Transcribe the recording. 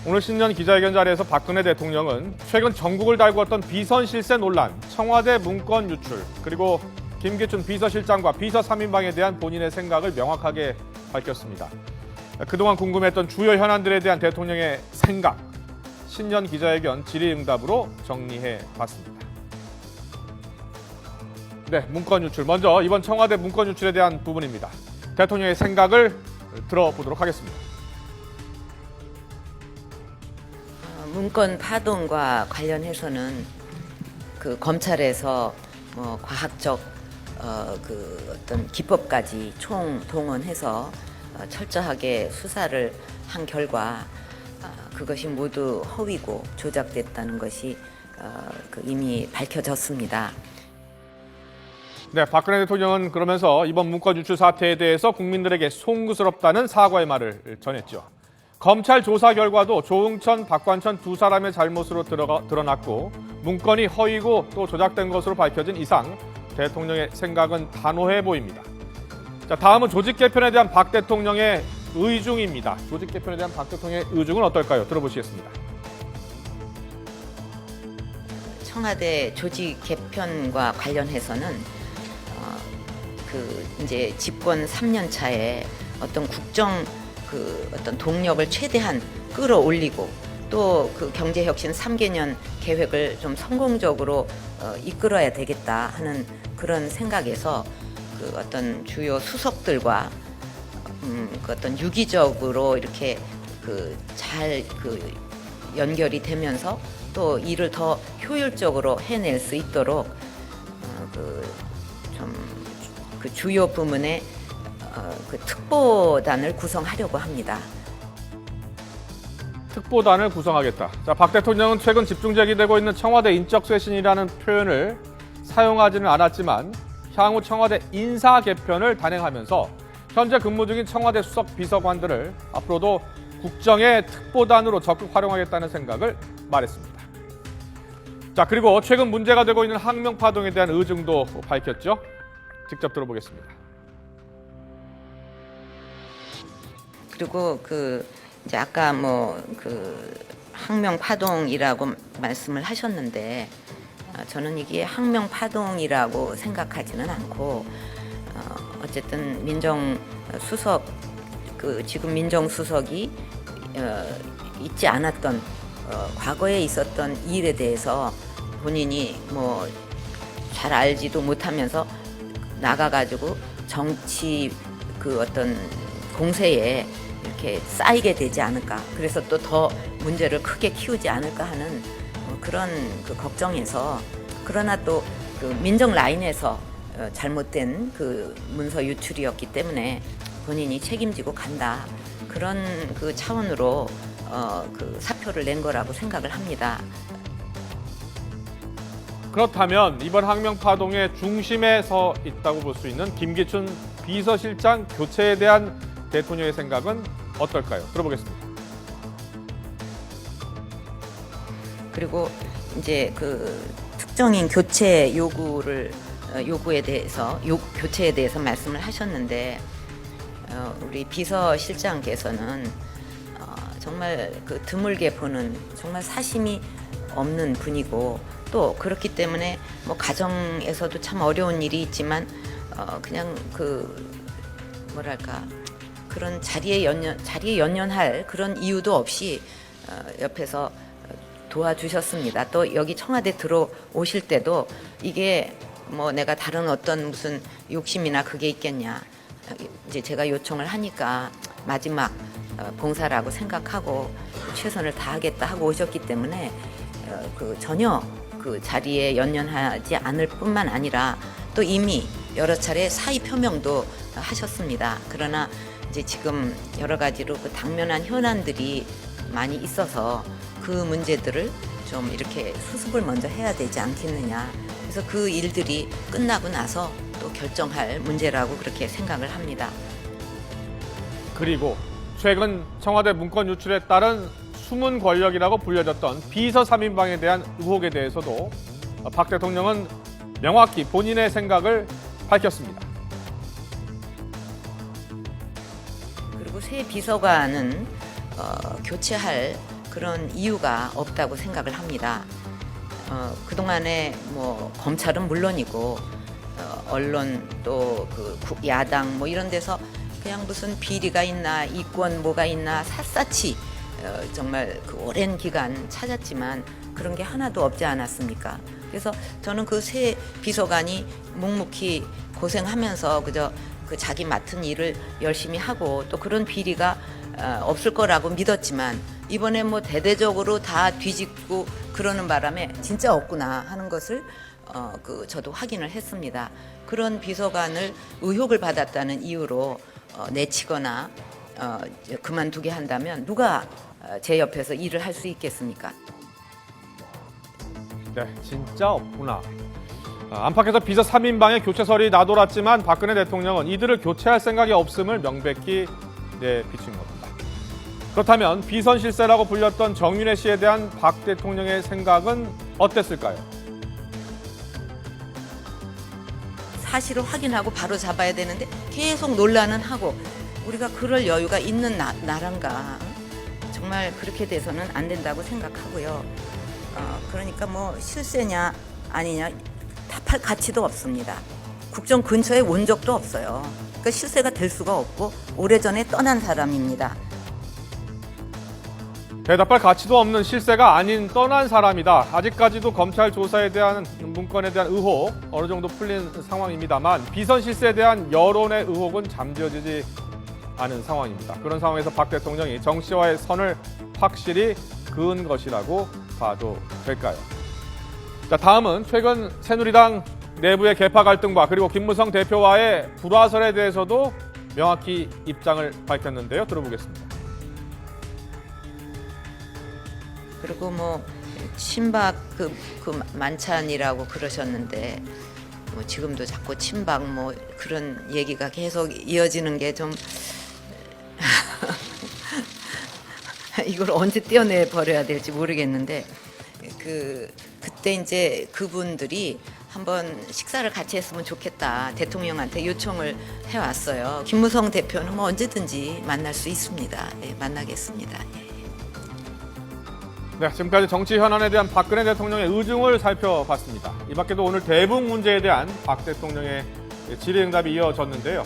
오늘 신년 기자회견 자리에서 박근혜 대통령은 최근 전국을 달구었던 비선 실세 논란, 청와대 문건 유출, 그리고 김기춘 비서실장과 비서 3인방에 대한 본인의 생각을 명확하게 밝혔습니다. 그동안 궁금했던 주요 현안들에 대한 대통령의 생각, 신년 기자회견 질의응답으로 정리해 봤습니다. 네, 문건 유출. 먼저 이번 청와대 문건 유출에 대한 부분입니다. 대통령의 생각을 들어보도록 하겠습니다. 문건 파동과 관련해서는 그 검찰에서 과학적 어떤 기법까지 총동원해서 철저하게 수사를 한 결과 그것이 모두 허위고 조작됐다는 것이 이미 밝혀졌습니다. 네, 박근혜 대통령은 그러면서 이번 문건 유출 사태에 대해서 국민들에게 송구스럽다는 사과의 말을 전했죠. 검찰 조사 결과도 조응천, 박관천 두 사람의 잘못으로 드러났고 문건이 허위고 또 조작된 것으로 밝혀진 이상 대통령의 생각은 단호해 보입니다. 자, 다음은 조직 개편에 대한 박 대통령의 의중입니다. 조직 개편에 대한 박 대통령의 의중은 어떨까요? 들어보시겠습니다. 청와대 조직 개편과 관련해서는 이제 집권 3년 차에 어떤 국정 어떤 동력을 최대한 끌어올리고 또 그 경제혁신 3개년 계획을 좀 성공적으로 이끌어야 되겠다 하는 그런 생각에서 어떤 주요 수석들과 어떤 유기적으로 이렇게 잘 연결이 되면서 또 일을 더 효율적으로 해낼 수 있도록 주요 부문의 특보단을 구성하려고 합니다. 특보단을 구성하겠다. 자, 박 대통령은 최근 집중 제기되고 있는 청와대 인적 쇄신이라는 표현을 사용하지는 않았지만 향후 청와대 인사 개편을 단행하면서 현재 근무 중인 청와대 수석 비서관들을 앞으로도 국정의 특보단으로 적극 활용하겠다는 생각을 말했습니다. 자, 그리고 최근 문제가 되고 있는 항명 파동에 대한 의중도 밝혔죠. 직접 들어보겠습니다. 그리고 이제 아까 항명 파동이라고 말씀을 하셨는데 저는 이게 항명 파동이라고 생각하지는 않고 어쨌든 민정수석 지금 민정수석이 있지 않았던 과거에 있었던 일에 대해서 본인이 잘 알지도 못하면서 나가가지고 정치 어떤 공세에 이렇게 쌓이게 되지 않을까. 그래서 또 더 문제를 크게 키우지 않을까 하는 그런 걱정에서 그러나 또 민정 라인에서 잘못된 문서 유출이었기 때문에 본인이 책임지고 간다. 그런 차원으로 사표를 낸 거라고 생각을 합니다. 그렇다면 이번 항명 파동의 중심에 서 있다고 볼 수 있는 김기춘 비서실장 교체에 대한 대통령의 생각은 어떨까요? 들어보겠습니다. 그리고 이제 특정인 교체 요구에 대해서 교체에 대해서 말씀을 하셨는데 우리 비서실장께서는 정말 드물게 보는 정말 사심이 없는 분이고 또 그렇기 때문에 가정에서도 참 어려운 일이 있지만 그냥 그런 자리에 연연할 그런 이유도 없이 옆에서 도와주셨습니다. 또 여기 청와대 들어오실 때도 이게 내가 다른 어떤 무슨 욕심이나 그게 있겠냐. 이제 제가 요청을 하니까 마지막 봉사라고 생각하고 최선을 다하겠다 하고 오셨기 때문에 전혀 자리에 연연하지 않을 뿐만 아니라 또 이미 여러 차례 사의 표명도 하셨습니다. 그러나 이제 지금 여러 가지로 당면한 현안들이 많이 있어서 그 문제들을 좀 이렇게 수습을 먼저 해야 되지 않겠느냐. 그래서 그 일들이 끝나고 나서 또 결정할 문제라고 그렇게 생각을 합니다. 그리고 최근 청와대 문건 유출에 따른 숨은 권력이라고 불려졌던 비서 3인방에 대한 의혹에 대해서도 박 대통령은 명확히 본인의 생각을 밝혔습니다. 그리고 새 비서관은 교체할 그런 이유가 없다고 생각을 합니다. 그동안에 뭐 검찰은 물론이고 언론 또 그 야당 뭐 이런 데서 그냥 무슨 비리가 있나 이권 뭐가 있나 샅샅이 정말 그 오랜 기간 찾았지만 그런 게 하나도 없지 않았습니까? 그래서 저는 그 새 비서관이 묵묵히 고생하면서 그저 그 자기 맡은 일을 열심히 하고 또 그런 비리가 없을 거라고 믿었지만 이번에 뭐 대대적으로 다 뒤집고 그러는 바람에 진짜 없구나 하는 것을 저도 확인을 했습니다. 그런 비서관을 의혹을 받았다는 이유로 내치거나 그만두게 한다면 누가 제 옆에서 일을 할 수 있겠습니까? 네, 진짜 없구나. 안팎에서 비서 3인방의 교체설이 나돌았지만 박근혜 대통령은 이들을 교체할 생각이 없음을 명백히 내비친 겁니다. 그렇다면 비선 실세라고 불렸던 정윤회 씨에 대한 박 대통령의 생각은 어땠을까요? 사실을 확인하고 바로 잡아야 되는데 계속 논란은 하고 우리가 그럴 여유가 있는 나란가. 정말 그렇게 돼서는 안 된다고 생각하고요. 그러니까 뭐 실세냐 아니냐 답할 가치도 없습니다. 국정 근처에 온 적도 없어요. 그러니까 실세가 될 수가 없고 오래전에 떠난 사람입니다. 대답할 가치도 없는 실세가 아닌 떠난 사람이다. 아직까지도 검찰 조사에 대한 문건에 대한 의혹 어느 정도 풀린 상황입니다만 비선 실세에 대한 여론의 의혹은 잠재워지지 않은 상황입니다. 그런 상황에서 박 대통령이 정 씨와의 선을 확실히 그은 것이라고 봐도 될까요? 자, 다음은 최근 새누리당 내부의 계파 갈등과 그리고 김무성 대표와의 불화설에 대해서도 명확히 입장을 밝혔는데요. 들어보겠습니다. 그리고 뭐 친박 그 만찬이라고 그러셨는데 뭐 지금도 자꾸 친박 뭐 그런 얘기가 계속 이어지는 게 좀 이걸 언제 떼어내 버려야 될지 모르겠는데 그때 이제 그분들이 한번 식사를 같이 했으면 좋겠다 대통령한테 요청을 해왔어요. 김무성 대표는 뭐 언제든지 만날 수 있습니다. 예, 만나겠습니다. 예. 네, 지금까지 정치 현안에 대한 박근혜 대통령의 의중을 살펴봤습니다. 이 밖에도 오늘 대북 문제에 대한 박 대통령의 질의응답이 이어졌는데요.